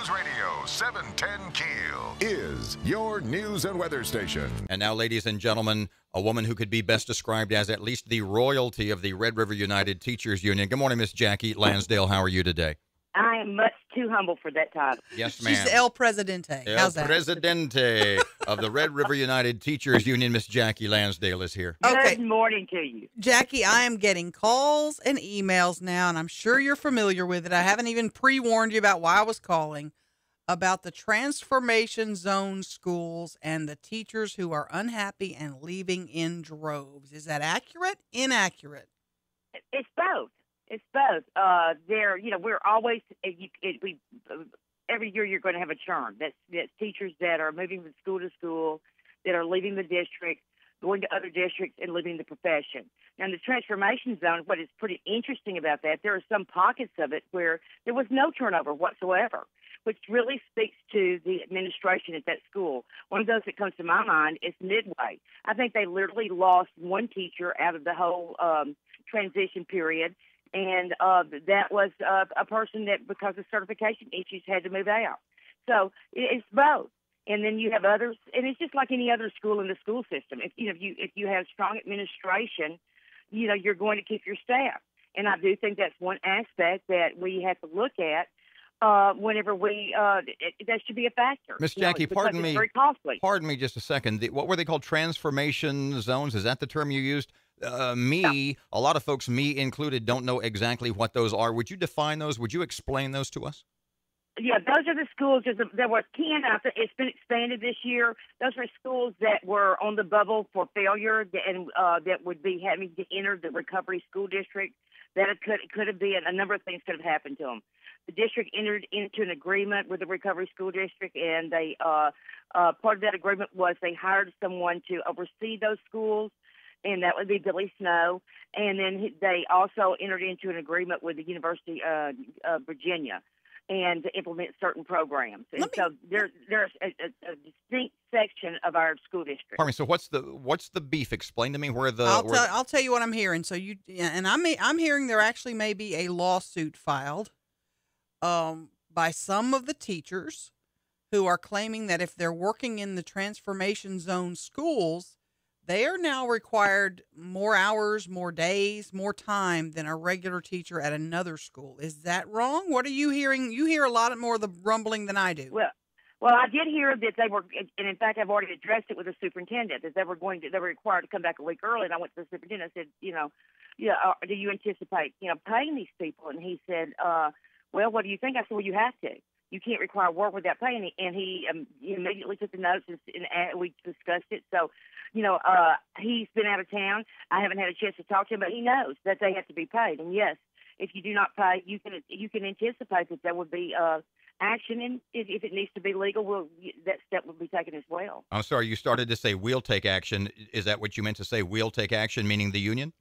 News Radio 710 Keel is your news and weather station. And now, ladies and gentlemen, a woman who could be best described as at least the royalty of the Red River United Teachers Union. Good morning, Miss Jackie Lansdale. How are you today? I am much too humble for that title. Yes, ma'am. She's El Presidente. How's that? El Presidente of the Red River United Teachers Union, Miss Jackie Lansdale is here. Okay. Good morning to you. Jackie, I am getting calls and emails now, and I'm sure you're familiar with it. I haven't even pre-warned you about why I was calling, about the transformation zone schools and the teachers who are unhappy and leaving in droves. Is that accurate? Inaccurate? It's both. It's both. We're always every year you're going to have a churn. That's teachers that are moving from school to school, that are leaving the district, going to other districts, and leaving the profession. Now, in the transformation zone, what is pretty interesting about that, there are some pockets of it where there was no turnover whatsoever, which really speaks to the administration at that school. One of those that comes to my mind is Midway. I think they literally lost one teacher out of the whole transition period. And that was a person that, because of certification issues, had to move out. So it's both. And then you have others, and it's just like any other school in the school system. If you have strong administration, you're going to keep your staff. And I do think that's one aspect that we have to look at whenever that should be a factor. Miss Jackie, pardon me. It's very costly. Pardon me just a second. What were they called? Transformation zones? Is that the term you used? A lot of folks, me included, don't know exactly what those are. Would you define those? Would you explain those to us? Yeah, those are the schools. There were 10. It's been expanded this year. Those were schools that were on the bubble for failure and that would be having to enter the recovery school district. That it could have been a number of things could have happened to them. The district entered into an agreement with the recovery school district, and they part of that agreement was they hired someone to oversee those schools, and that would be Billy Snow. And then they also entered into an agreement with the University of Virginia and to implement certain programs. And so there's a distinct section of our school district. Pardon me. So what's the beef? Explain to me where the. I'll tell you what I'm hearing. So I'm hearing there actually may be a lawsuit filed by some of the teachers who are claiming that if they're working in the transformation zone schools, they are now required more hours, more days, more time than a regular teacher at another school. Is that wrong? What are you hearing? You hear a lot more of the rumbling than I do. Well, I did hear that they were, and in fact, I've already addressed it with the superintendent, that they were required to come back a week early. And I went to the superintendent and said, do you anticipate, paying these people? And he said, well, what do you think? I said, well, you have to. You can't require work without paying. And he immediately took the notes and we discussed it. So, he's been out of town. I haven't had a chance to talk to him, but he knows that they have to be paid. And yes, if you do not pay, you can anticipate that there would be action, and if it needs to be legal, that step will be taken as well. I'm sorry, you started to say we'll take action. Is that what you meant to say? We'll take action, meaning the union?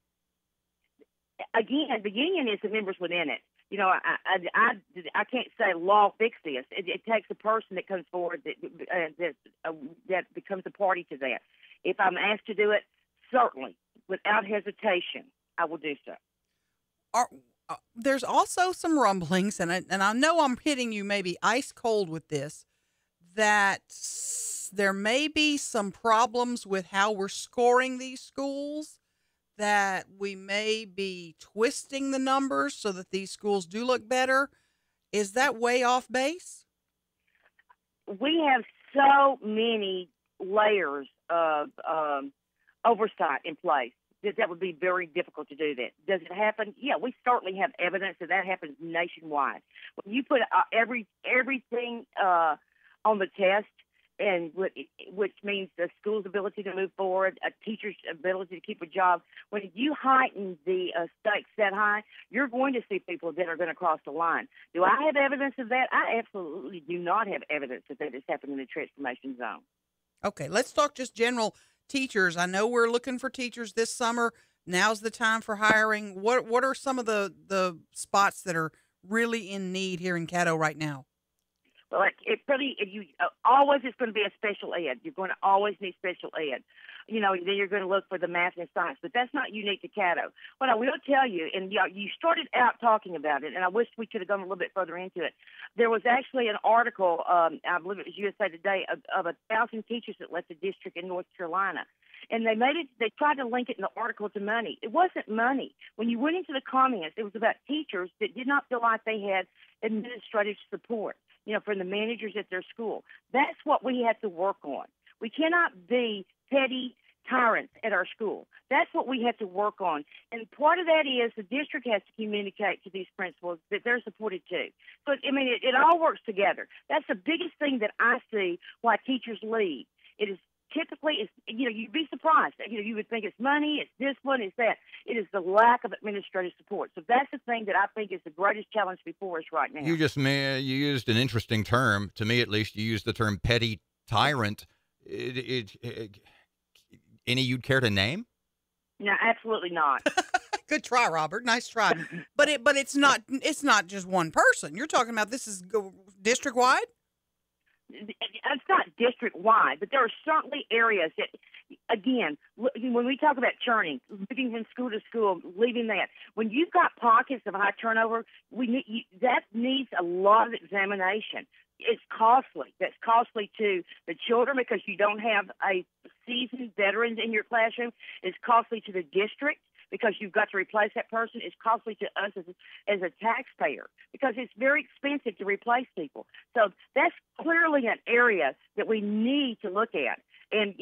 Again, the union is the members within it. I can't say law fix this. It takes a person that comes forward that becomes a party to that. If I'm asked to do it, certainly, without hesitation, I will do so. There's also some rumblings, and I know I'm hitting you maybe ice cold with this, that there may be some problems with how we're scoring these schools, that we may be twisting the numbers so that these schools do look better. Is that way off base? We have so many layers of oversight in place that would be very difficult to do that. Does it happen? Yeah, we certainly have evidence that happens nationwide. When you put everything on the test, and which means the school's ability to move forward, a teacher's ability to keep a job. When you heighten the stakes that high, you're going to see people that are going to cross the line. Do I have evidence of that? I absolutely do not have evidence that has happened in the transformation zone. Okay, let's talk just general teachers. I know we're looking for teachers this summer. Now's the time for hiring. What are some of the spots that are really in need here in Caddo right now? Well, always it's going to be a special ed. You're going to always need special ed. then you're going to look for the math and science. But that's not unique to Caddo. What I will tell you, and you started out talking about it, and I wish we could have gone a little bit further into it. There was actually an article, I believe it was USA Today, of 1,000 teachers that left the district in North Carolina. And they tried to link it in the article to money. It wasn't money. When you went into the comments, it was about teachers that did not feel like they had administrative support, from the managers at their school. That's what we have to work on. We cannot be petty tyrants at our school. That's what we have to work on. And part of that is the district has to communicate to these principals that they're supported too. So, it all works together. That's the biggest thing that I see why teachers leave. It is typically, you'd be surprised. You would think it's money, it's this one, it's that. It is the lack of administrative support. So that's the thing that I think is the greatest challenge before us right now. You used an interesting term, to me at least. You used the term petty tyrant. Any you'd care to name? No, absolutely not. Good try, Robert. Nice try. But it's not just one person. You're talking about this is district wide? It's not district-wide, but there are certainly areas that, again, when we talk about churning, moving from school to school, leaving that, when you've got pockets of high turnover, that needs a lot of examination. It's costly. That's costly to the children because you don't have a seasoned veterans in your classroom. It's costly to the district because you've got to replace that person. It's costly to us as a taxpayer because it's very expensive to replace people. So that's clearly an area that we need to look at and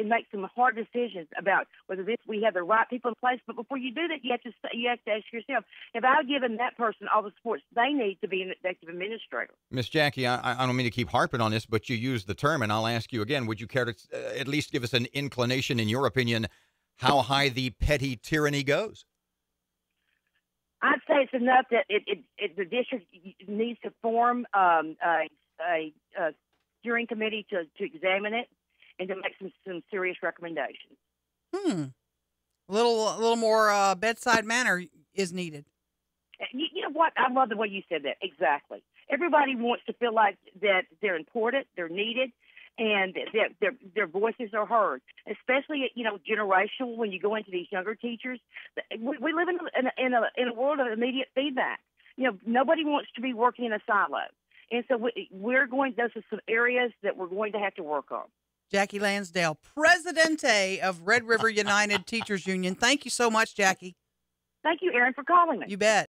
make some hard decisions about whether we have the right people in place. But before you do that, you have to ask yourself, have I given that person all the supports they need to be an effective administrator? Miss Jackie, I don't mean to keep harping on this, but you used the term, and I'll ask you again, would you care to at least give us an inclination, in your opinion, how high the petty tyranny goes? I'd say it's enough that the district needs to form a steering committee to examine it and to make some serious recommendations. A little more bedside manner is needed. You know what? I love the way you said that. Exactly. Everybody wants to feel like that they're important, they're needed, and that their voices are heard, especially generational. When you go into these younger teachers, we live in a world of immediate feedback. Nobody wants to be working in a silo, and so those are some areas that we're going to have to work on. Jackie Lansdale, Presidente of Red River United Teachers Union. Thank you so much, Jackie. Thank you, Erin, for calling me. You bet.